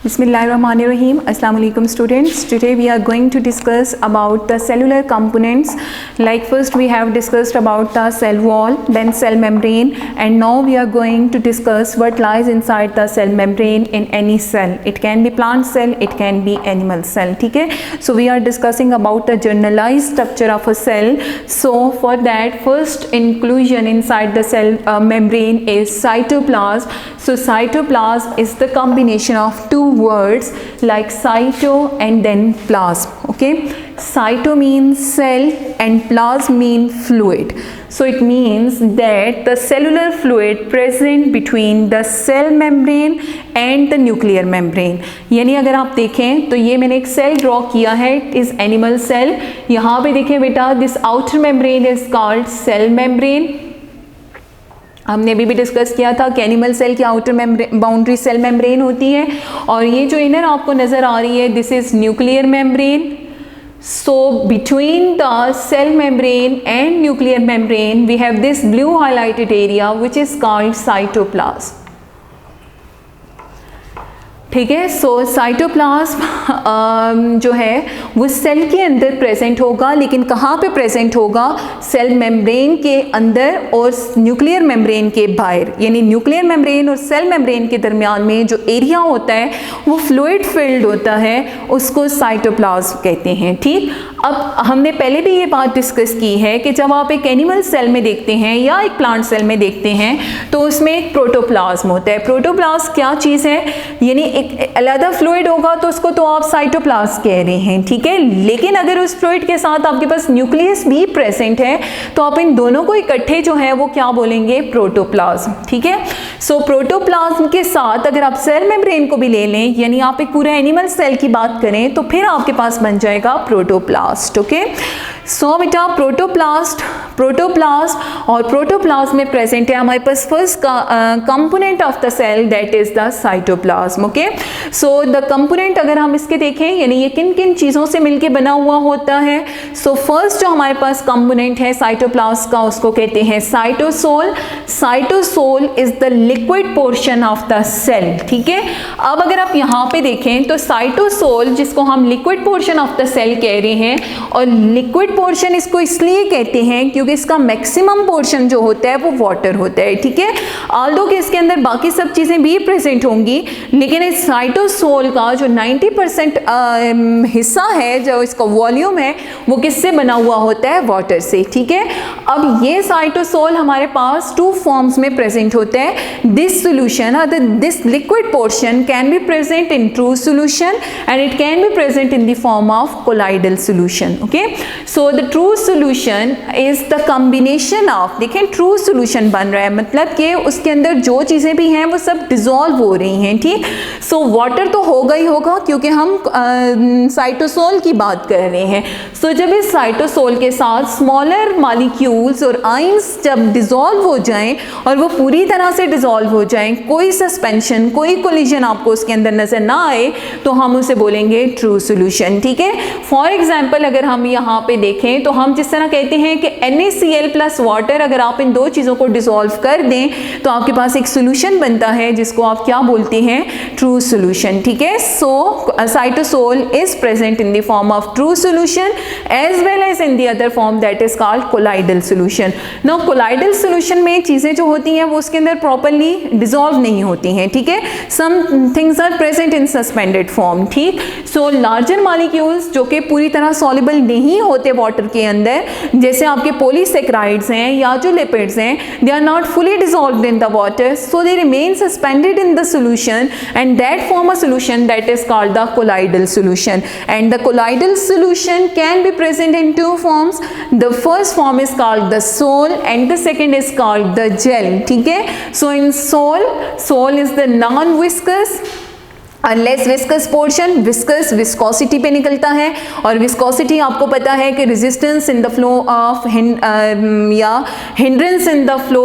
Bismillahirrahmanirrahim. Assalamu alaikum students. Today we are going to discuss about the cellular components. Like first we have discussed about the cell wall, then cell membrane, and now we are going to discuss what lies inside the cell membrane in any cell. It can be plant cell, it can be animal cell. ठीक है? So we are discussing about the generalized structure of a cell. So for that, first inclusion inside the cell membrane is cytoplasm. So cytoplasm is the combination of two words like cyto and then plasm. Okay, cyto means cell and plasm means fluid. So it means that the cellular fluid present between the cell membrane and the nuclear membrane. यानी अगर आप देखें तो ये मैंने एक cell draw किया है, इट इज एनिमल सेल. यहाँ पे देखें बेटा, this outer membrane is called cell membrane. हमने अभी भी डिस्कस किया था कि एनिमल सेल की आउटर बाउंड्री सेल मेम्ब्रेन होती है, और ये जो इनर आपको नज़र आ रही है this is nuclear membrane. So between the cell membrane and nuclear membrane we have this blue highlighted area which is called cytoplasm. ठीक है. सो साइटोप्लाज्म जो है वो सेल के अंदर प्रेजेंट होगा, लेकिन कहाँ पे प्रेजेंट होगा? सेल मेम्ब्रेन के अंदर और न्यूक्लियर मेम्ब्रेन के बाहर. यानी न्यूक्लियर मेम्ब्रेन और सेल मेम्ब्रेन के दरमियान में जो एरिया होता है वो फ्लूइड फिल्ड होता है, उसको साइटोप्लाज्म कहते हैं. ठीक. अब हमने पहले भी ये बात डिस्कस की है कि जब आप एक एनिमल सेल में देखते हैं या एक प्लांट सेल में देखते हैं तो उसमें एक प्रोटोप्लाज्म होता है. प्रोटोप्लाज्म क्या चीज़ है? यानी एक अलग फ्लूइड होगा तो उसको तो आप साइटोप्लाज्म कह रहे हैं. ठीक है. लेकिन अगर उस फ्लूइड के साथ आपके पास न्यूक्लियस भी प्रेजेंट है तो आप इन दोनों को इकट्ठे जो है वो क्या बोलेंगे? प्रोटोप्लाज्म. ठीक है. सो प्रोटोप्लाज्म के साथ अगर आप सेल मेम्ब्रेन को भी ले लें, यानी आप एक पूरा एनिमल सेल की बात करें, तो फिर आपके पास बन जाएगा प्रोटोप्लास्ट. ओके. सो बेटा प्रोटोप्लास्ट और प्रोटोप्लाज्म में प्रेजेंट है हमारे पास first component of the cell, that is the cytoplasm. Okay. So the component अगर हम इसके देखें, यानी ये किन किन चीज़ों से मिलके बना हुआ होता है. सो फर्स्ट जो हमारे पास कंपोनेंट है साइटोप्लाज्म का, उसको कहते हैं cytosol. Cytosol is the liquid portion of the cell. ठीक है. अब अगर आप यहाँ पे देखें तो साइटोसोल जिसको हम liquid portion of the cell कह रहे हैं, और लिक्विड पोर्शन इसको इसलिए कहते हैं क्योंकि इसका मैक्सिमम पोर्शन जो होता है वो वाटर होता है. ठीक है. ऑल्दो कि इसके अंदर बाकी सब चीज़ें भी प्रेजेंट होंगी, लेकिन इस साइटोसोल का जो 90% हिस्सा है, जो इसका वॉल्यूम है, वो किससे बना हुआ होता है? वाटर से. ठीक है. अब ये साइटोसोल हमारे पास टू फॉर्म्स में प्रेजेंट होता है. This solution this liquid portion can be present in true solution and it can be present in the form of colloidal solution. Okay. So the true solution is the combination of, देखें true solution बन रहा है मतलब कि उसके अंदर जो चीज़ें भी हैं वो सब डिजॉल्व हो रही हैं. ठीक. सो वाटर तो होगा ही होगा क्योंकि हम साइटोसोल की बात कर रहे हैं. सो जब इस साइटोसोल के साथ स्मॉलर मॉलिक्यूल्स और आयंस जब डिजॉल्व हो जाएं और वो पूरी तरह से डिजॉल्व हो जाएं, कोई सस्पेंशन कोई कोलिजन आपको उसके अंदर नजर ना आए, तो हम उसे बोलेंगे ट्रू सोल्यूशन. ठीक है. फॉर एग्जाम्पल अगर हम यहाँ पे देखें तो हम जिस तरह कहते हैं कि NaCl प्लस वाटर, अगर आप इन दो चीज़ों को डिसॉल्व कर दें तो आपके पास एक सोल्यूशन बनता है जिसको आप क्या बोलते हैं? True solution. ठीक है. So cytosol is present in the form of true solution as well as in the other form that is called colloidal solution. Now colloidal solution में चीज़ें जो होती हैं वो उसके अंदर प्रॉपरली डिसॉल्व नहीं होती हैं. ठीक है. Some things are present in suspended form. ठीक. सो लार्जर मॉलिक्यूल्स जो कि पूरी तरह सॉल्युबल नहीं होते वाटर के अंदर, जैसे आपके पॉलीसेक्राइड्स हैं या जो लिपिड्स हैं, they are not fully dissolved in the water, so they remain suspended in the solution and that form a solution that is called the colloidal solution. And the colloidal solution can be present in two forms. The first form is called the sol and the second is called the gel. ठीक है. So in sol is the non viscous less viscous portion. Viscous viscosity पे निकलता है, और viscosity आपको पता है कि resistance in the flow of या हिंड्रेंस इन द फ्लो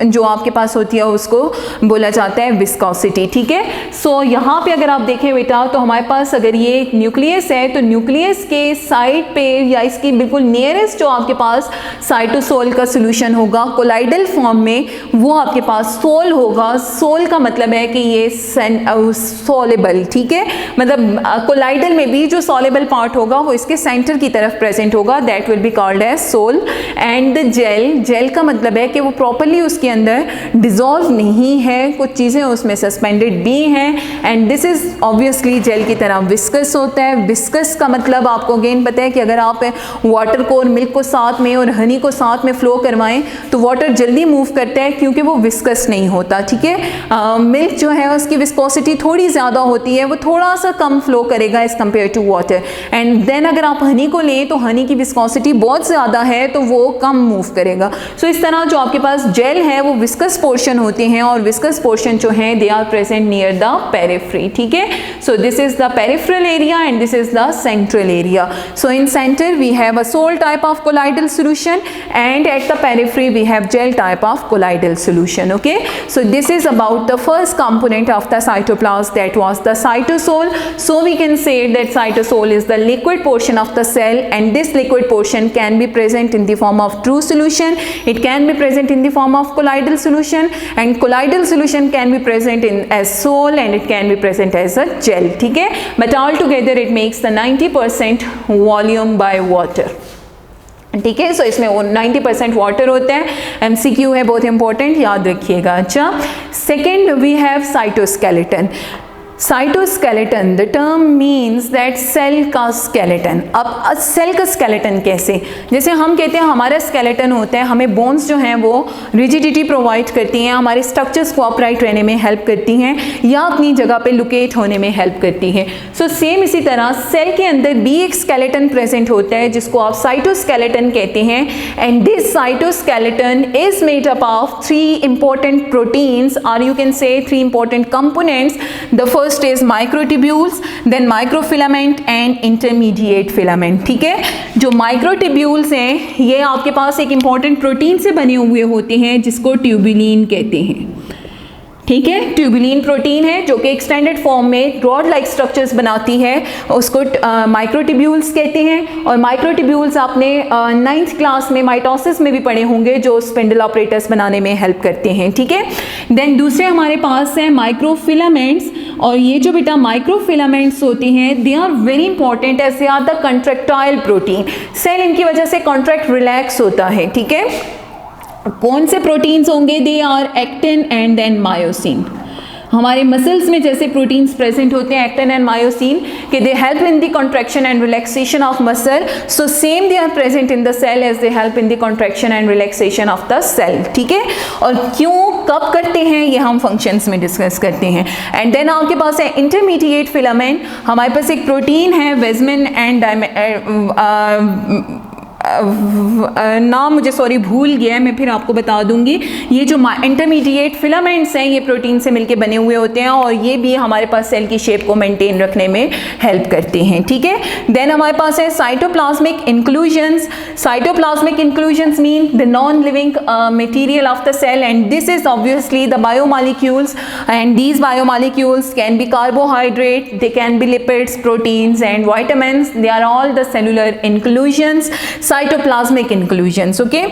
जो आपके पास होती है उसको बोला जाता है विस्कोसिटी. ठीक है. सो यहाँ पे अगर आप देखें बेटा तो हमारे पास अगर ये एक न्यूक्लियस है तो न्यूक्लियस के साइड पे या इसकी बिल्कुल नियरेस्ट जो आपके पास साइटोसोल का सोल्यूशन होगा कोलाइडल फॉर्म में, वो आपके पास सोल होगा. सोल का मतलब है कि ये सॉलेबल, ठीक है, मतलब कोलाइडल में भी जो सॉलेबल पार्ट होगा वो इसके सेंटर की तरफ प्रेजेंट होगा, that will be called as sol. And the gel, gel का मतलब है कि वो प्रॉपरली उसके अंदर डिजॉल्व नहीं है, कुछ चीज़ें उसमें सस्पेंडेड भी हैं, and this is obviously gel की तरह विस्कस होता है। विस्कस का मतलब आपको अगेन पता है कि अगर आप वाटर को और मिल्क को साथ में और हनी को साथ में फ्लो करवाएं तो वाटर जल्दी मूव करता है क्योंकि वो विस्कस नहीं होता, ठीक है। मिल्क जो है उसकी विस्कोसिटी थोड़ी ज़्यादा होती है, वो थोड़ा सा कम फ्लो करेगा as compare to water. And then अगर आप हनी को लें तो हनी की विस्कोसिटी बहुत ज़्यादा है तो वो कम मूव करेगा। सो इस तरह जो आपके पास जेल है वो विस्कस पोर्शन होते हैं, और विस्कस पोर्शन जो है they are present near the periphery, ठीक है। So this is the peripheral area and this is the central area. So in centre we have a sol type of colloidal solution, and at the periphery we have gel type of colloidal solution. Okay, so this is about the first component of the cytoplasm, that was the cytosol. So we can say that cytosol is the liquid portion of the cell, and this liquid portion can be present in the form of true solution, it can be present in the form of colloidal solution, and colloidal solution can be present in as sol, and it can be present as a gel, ठीक है, but all together it makes the 90% volume by water, ठीक है। सो इसमें 90% water होता है। MCQ है, बहुत important, याद रखिएगा। अच्छा, second we have cytoskeleton. Cytoskeleton, the term means that cell का स्केलेटन। अब सेल का स्केलेटन कैसे, जैसे हम कहते हैं हमारा स्केलेटन होता है, हमें बोन्स जो हैं वो रिजिडिटी प्रोवाइड करती हैं, हमारे स्ट्रक्चर्स को अपराइट रहने में हेल्प करती हैं या अपनी जगह पे लोकेट होने में हेल्प करती हैं। सो सेम इसी तरह सेल के अंदर भी एक स्केलेटन प्रेजेंट होता है जिसको आप साइटोस्केलेटन कहते हैं, and this cytoskeleton is made up of 3 important proteins, और you can say 3 important components. The first is microtubules, then microfilament and intermediate filament, ठीक है। जो माइक्रोट्यूब्यूल्स हैं ये आपके पास एक इंपॉर्टेंट प्रोटीन से बने हुए होते हैं जिसको ट्यूबुलिन कहते हैं, ठीक है। ट्यूबुलिन प्रोटीन है जो कि एक्सटेंडेड फॉर्म में रॉड लाइक स्ट्रक्चर्स बनाती है, उसको माइक्रोट्यूब्यूल्स कहते हैं। और माइक्रोट्यूब्यूल्स आपने 9th क्लास में माइटोसिस में भी पढ़े होंगे जो स्पिंडल ऑपरेटर्स बनाने में हेल्प करते हैं, ठीक है। देन दूसरे हमारे पास हैं माइक्रोफिलामेंट्स, और ये जो बेटा माइक्रोफिलामेंट्स होती हैं they are very important as they are the contractile protein. Cell इनकी वजह से कॉन्ट्रैक्ट रिलैक्स होता है, ठीक है। कौन से प्रोटीन्स होंगे, they are actin and then myosin. हमारे मसल्स में जैसे प्रोटीन्स प्रेजेंट होते हैं एक्टिन एंड मायोसिन कि they help in the contraction and relaxation of muscle, so same they are present in the cell as they help in the contraction and relaxation of the cell, ठीक है। और क्यों कब करते हैं ये हम फंक्शंस में डिस्कस करते हैं। एंड देन आपके पास है इंटरमीडिएट फिलामेंट। हमारे पास एक प्रोटीन है वेजमिन एंड नाम मुझे सॉरी भूल गया है, मैं फिर आपको बता दूंगी। ये जो इंटरमीडिएट फिलामेंट्स हैं ये प्रोटीन से मिलके बने हुए होते हैं, और ये भी हमारे पास सेल की शेप को मेंटेन रखने में हेल्प करते हैं, ठीक है। देन हमारे पास है cytoplasmic inclusions. Cytoplasmic inclusions mean the non living material of the cell, and this is obviously the biomolecules, and these biomolecules can be carbohydrate, they can be lipids, proteins and vitamins, they are all the cellular inclusions, cytoplasmic inclusions, okay.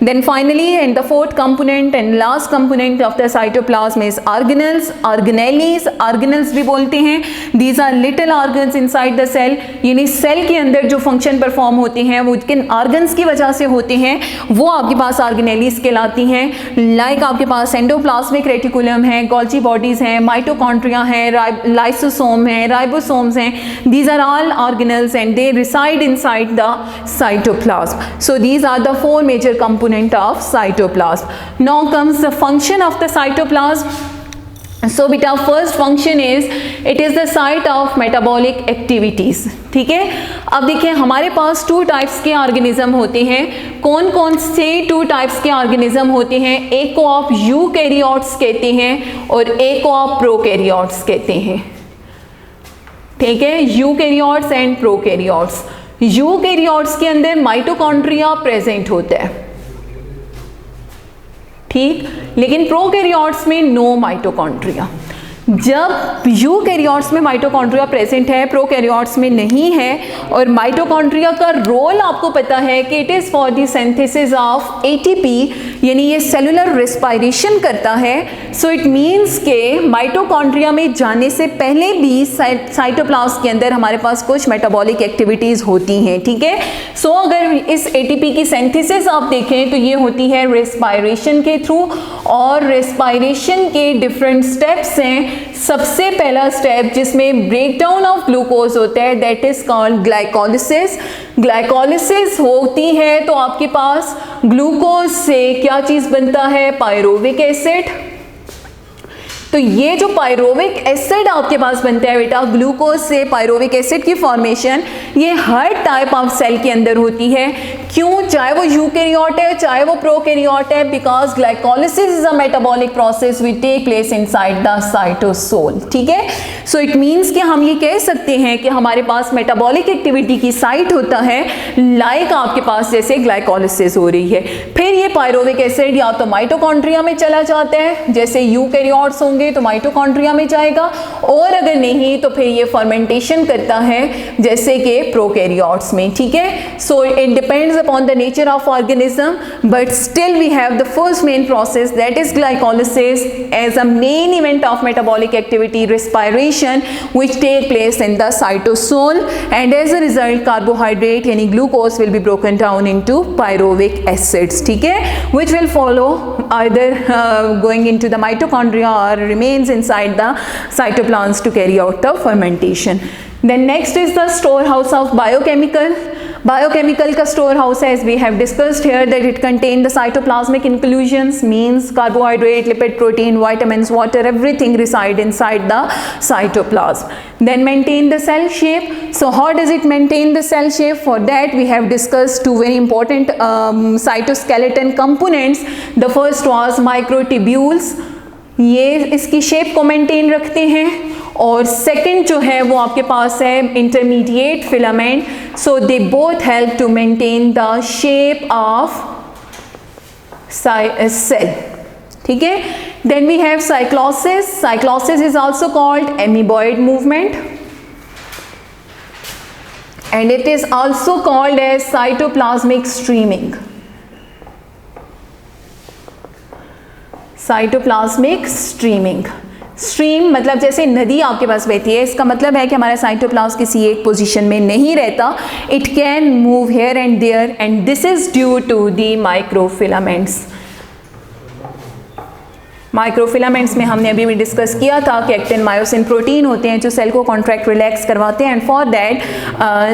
Then finally, and the fourth component and last component of the cytoplasm is organelles, organelles, organelles भी बोलते हैं। These are little organs inside the cell, यानी cell के अंदर जो function perform होते हैं वो किन ऑर्गन्स की वजह से होते हैं वो आपके पास ऑर्गेनेलीज कहलाती हैं। लाइक आपके पास एंडोप्लाज्मिक रेटिकुलम है, गोल्जी बॉडीज हैं, माइटोकॉन्ड्रिया है, लाइसोसोम है, राइबोसोम्स हैं, these are all organelles and they reside inside the cytoplasm. So these are the 4 major components of cytoplasm. Now comes the function of the cytoplasm. So beta first function is it is the site of metabolic activities, ठीक है। अब देखिए हमारे पास 2 types के organism होते हैं। कौन कौन से 2 टाइप्स के ऑर्गेनिज्म होते हैं, एक को आप यूकैरियोट्स कहते हैं और एक को आप प्रोकैरियोट्स कहते हैं, ठीक है। Eukaryotes and prokaryotes. यूकैरियोट्स के अंदर माइटोकॉन्ड्रिया प्रेजेंट होता है, ठीक, लेकिन प्रोकैरियोट्स में नो माइटोकॉन्ड्रिया। जब यूकैरियोट्स में माइटोकॉन्ड्रिया प्रेजेंट है, प्रोकैरियोट्स में नहीं है, और माइटोकॉन्ड्रिया का रोल आपको पता है कि it is for the synthesis of ATP, यानी ये सेलुलर रेस्पिरेशन करता है। सो इट मीन्स के माइटोकॉन्ड्रिया में जाने से पहले भी साइटोप्लाज्म के अंदर हमारे पास कुछ मेटाबॉलिक एक्टिविटीज़ होती हैं, ठीक है। सो अगर इस एटीपी की सिंथेसिस आप देखें तो ये होती है रेस्पिरेशन के थ्रू, और रेस्पिरेशन के डिफरेंट स्टेप्स हैं। सबसे पहला स्टेप जिसमें ब्रेकडाउन ऑफ ग्लूकोज होता है, that is called glycolysis. Glycolysis होती है तो आपके पास ग्लूकोज से क्या चीज़ बनता है, पायरोविक एसिड। तो ये जो पायरोविक एसिड आपके पास बनता है बेटा, ग्लूकोज से पायरोविक एसिड की फॉर्मेशन, ये हर टाइप ऑफ सेल के अंदर होती है। क्यों? चाहे वो यूकैरियोट है चाहे वो प्रोकैरियोट है, because glycolysis is a metabolic process which take place inside the cytosol, ठीक है। सो इट मीन्स कि हम ये कह सकते हैं कि हमारे पास मेटाबॉलिक एक्टिविटी की साइट होता है, लाइक आपके पास जैसे ग्लाइकोलिसिस हो रही है। फिर ये पायरोविक एसिड या तो माइटोकॉन्ड्रिया में चला जाता है, जैसे यूकैरियोट्स होंगे तो माइटोकॉन्ड्रिया में जाएगा, और अगर नहीं तो फिर ये फर्मेंटेशन करता है जैसे कि प्रोकैरियोट्स में, ठीक है। So it depends upon the nature of organism, but still we have the first main process that is glycolysis as a main event of metabolic activity, respiration which take place in the cytosol, and as a result carbohydrate यानी glucose will be broken down into pyruvic acids, ठीक है, which will follow either going into the mitochondria or remains inside the cytoplasm to carry out the fermentation. Then next is the storehouse of biochemical. Biochemical का storehouse है, as we have discussed here, that it contain the cytoplasmic inclusions, means carbohydrate, lipid, protein, vitamins, water, everything reside inside the cytoplasm. Then maintain the cell shape. So how does it maintain the cell shape? For that we have discussed two very important cytoskeleton components. The first was microtubules, ये इसकी shape को maintain रखते हैं, और second जो है वो आपके पास है intermediate filament. So they both help to maintain the shape of cell, ठीक है। Then we have cyclosis. Cyclosis is also called amoeboid movement, and it is also called as cytoplasmic streaming. Cytoplasmic streaming. Stream मतलब जैसे नदी आपके पास बहती है, इसका मतलब है कि हमारा साइटोप्लाज्म किसी एक पोजीशन में नहीं रहता, it can move here and there, and this is due to the microfilaments. Microfilaments में हमने अभी भी डिस्कस किया था कि एक्टिन मायोसिन प्रोटीन होते हैं जो सेल को कॉन्ट्रैक्ट रिलैक्स करवाते हैं, and for that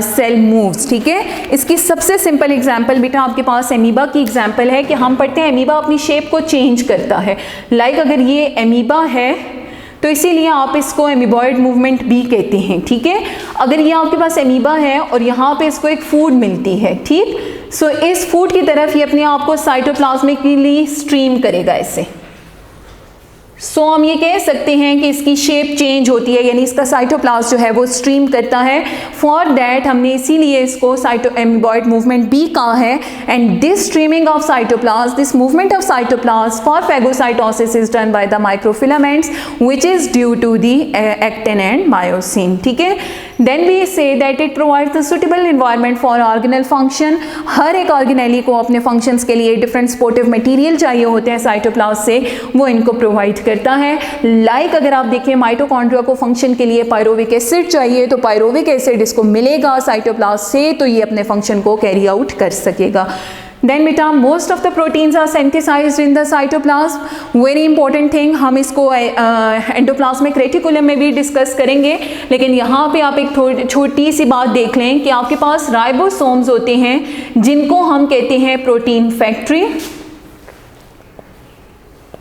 cell moves, ठीक है। इसकी सबसे सिंपल एग्जांपल बेटा आपके पास एमीबा की एग्जांपल है कि हम पढ़ते हैं एमीबा अपनी शेप को चेंज करता है। लाइक अगर ये एमीबा है तो इसीलिए आप इसको एमीबॉइड मूवमेंट भी कहते हैं, ठीक है। अगर ये आपके पास एमीबा है और यहाँ पे इसको एक फूड मिलती है, ठीक, सो इस फूड की तरफ ये अपने आप को साइटोप्लाज्मिकली स्ट्रीम करेगा ऐसे। सो हम ये कह सकते हैं कि इसकी शेप चेंज होती है, यानी इसका साइटोप्लाज्म जो है वो स्ट्रीम करता है। फॉर दैट हमने इसीलिए इसको एमीबॉइड मूवमेंट भी कहा है। And this streaming of cytoplasm, this movement of cytoplasm for phagocytosis is done by the microfilaments which is due to the actin and myosin, ठीक है। Then we say that it provides the suitable environment for organelle function. हर एक organelle को अपने functions के लिए different supportive material चाहिए होते हैं साइटोप्लाज्म से, वो इनको प्रोवाइड करता है. लाइक अगर आप देखें माइटोकॉन्ड्रिया को फंक्शन के लिए पायरोविक एसिड चाहिए, तो पायरोविक एसिड इसको मिलेगा साइटोप्लाज्म से, तो ये अपने फंक्शन को कैरी आउट कर सकेगा. Then बेटा most of the proteins are synthesized in the cytoplasm. Very important thing, हम इसको एंडोप्लाज्मिक रेटिकुलम में भी डिस्कस करेंगे, लेकिन यहाँ पे आप एक छोटी सी बात देख लें कि आपके पास राइबोसोम्स होते हैं जिनको हम कहते हैं protein factory.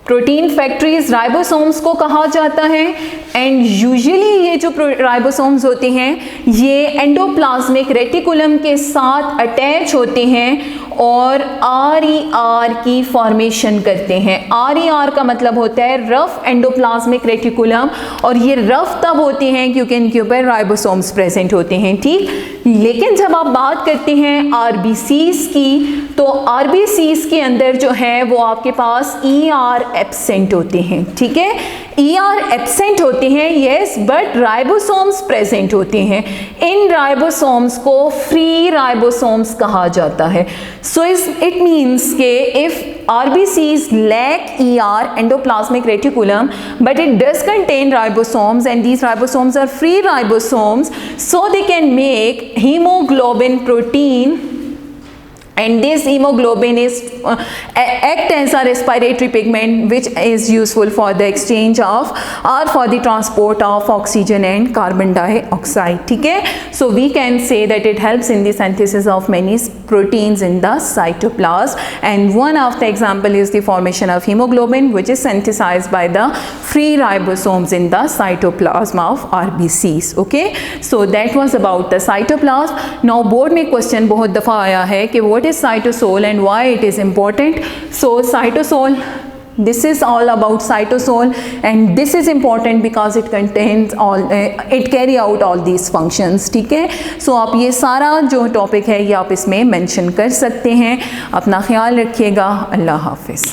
Protein factories ribosomes को कहा जाता है. एंड यूजुअली ये जो राइबोसोम्स होते हैं ये एंडोप्लाज्मिक रेटिकुलम के साथ अटैच होते हैं और RER की फॉर्मेशन करते हैं. RER का मतलब होता है रफ एंडोप्लाज्मिक रेटिकुलम, और ये रफ तब होते हैं क्योंकि इनके ऊपर राइबोसोम्स प्रेजेंट होते हैं, ठीक. लेकिन जब आप बात करते हैं RBCs की, तो RBCs के अंदर जो है वो आपके पास ER एब्सेंट होते हैं, ठीक है. ER एब्सेंट होते हैं, यस, बट राइबोसोम्स प्रेजेंट होते हैं। इन राइबोसोम्स को फ्री राइबोसोम्स कहा जाता है। सो इट मीन्स के if RBCs lack ER, endoplasmic reticulum, but it does contain ribosomes, and these ribosomes are free ribosomes, so they can make hemoglobin protein, and this hemoglobin is act as a respiratory pigment which is useful for the exchange of or for the transport of oxygen and carbon dioxide. ठीक है, so we can say that it helps in the synthesis of many proteins in the cytoplasm, and one of the example is the formation of hemoglobin, which is synthesized by the free ribosomes in the cytoplasm of RBCs. Okay, so that was about the cytoplasm. Now board में question बहुत दफ़ा आया है कि what is cytosol and why it is important. So cytosol, this is all about cytosol, and this is important because it contains all it carry out all these functions. ठीक है, so आप ये सारा जो टॉपिक है ये आप इसमें मेंशन कर सकते हैं। अपना ख्याल रखिएगा। अल्लाह हाफिज़।